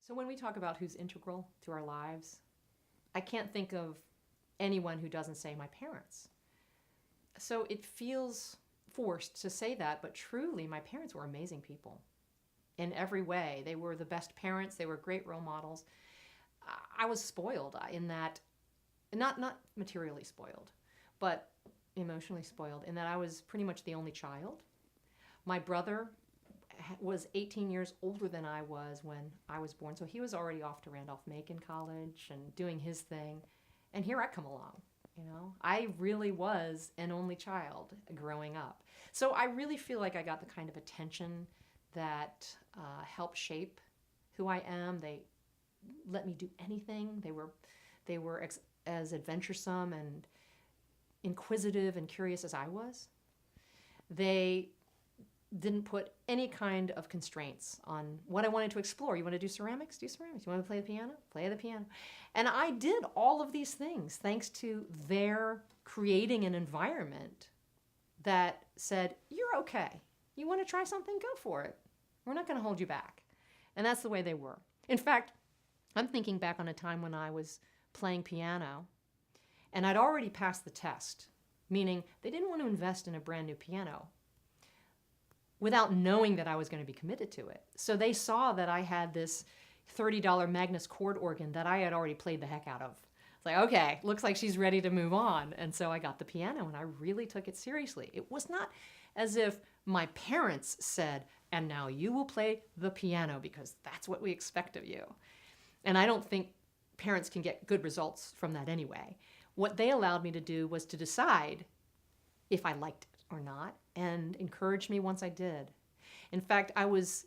So when we talk about who's integral to our lives, I can't think of anyone who doesn't say my parents. So it feels forced to say that, but truly my parents were amazing people in every way. They were the best parents. They were great role models. I was spoiled in that, not materially spoiled, but emotionally spoiled in that I was pretty much the only child. My brother was 18 years older than I was when I was born, so he was already off to Randolph-Macon College and doing his thing. And here I come along, you know. I really was an only child growing up. So I really feel like I got the kind of attention that helped shape who I am. They let me do anything. They were as adventuresome and inquisitive and curious as I was. They didn't put any kind of constraints on what I wanted to explore. You want to do ceramics? Do ceramics. You want to play the piano? Play the piano. And I did all of these things thanks to their creating an environment that said, you're okay. You want to try something? Go for it. We're not going to hold you back. And that's the way they were. In fact, I'm thinking back on a time when I was playing piano and I'd already passed the test, meaning they didn't want to invest in a brand new piano without knowing that I was going to be committed to it. So they saw that I had this $30 Magnus chord organ that I had already played the heck out of. It's like, okay, looks like she's ready to move on. And so I got the piano and I really took it seriously. It was not as if my parents said, and now you will play the piano because that's what we expect of you. And I don't think parents can get good results from that anyway. What they allowed me to do was to decide if I liked it or not, and encouraged me once I did. In fact, I was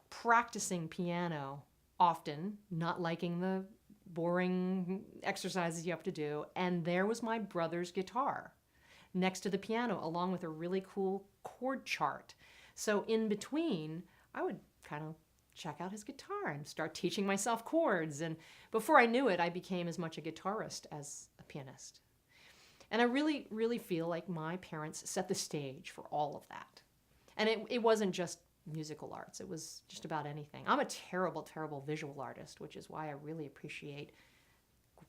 practicing piano often, not liking the boring exercises you have to do, and there was my brother's guitar next to the piano, along with a really cool chord chart. So in between, I would kind of check out his guitar and start teaching myself chords. And before I knew it, I became as much a guitarist as a pianist. And I really, really feel like my parents set the stage for all of that. And it wasn't just musical arts. It was just about anything. I'm a terrible, terrible visual artist, which is why I really appreciate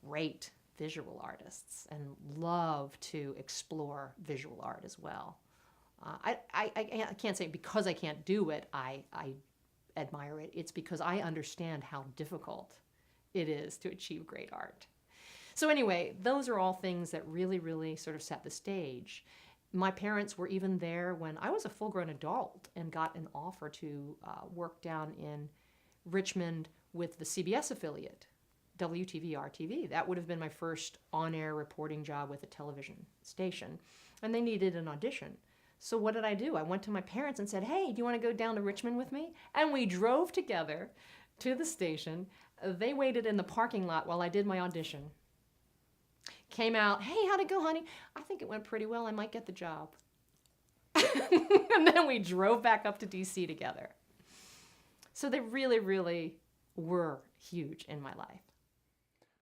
great visual artists and love to explore visual art as well. I can't say because I can't do it, I admire it. It's because I understand how difficult it is to achieve great art. So anyway, those are all things that really, really sort of set the stage. My parents were even there when I was a full-grown adult and got an offer to work down in Richmond with the CBS affiliate, WTVR-TV. That would have been my first on-air reporting job with a television station, and they needed an audition. So what did I do? I went to my parents and said, hey, do you want to go down to Richmond with me? And we drove together to the station. They waited in the parking lot while I did my audition. Came out, hey, how'd it go, honey? I think it went pretty well. I might get the job. And then we drove back up to DC together. So they really, really were huge in my life.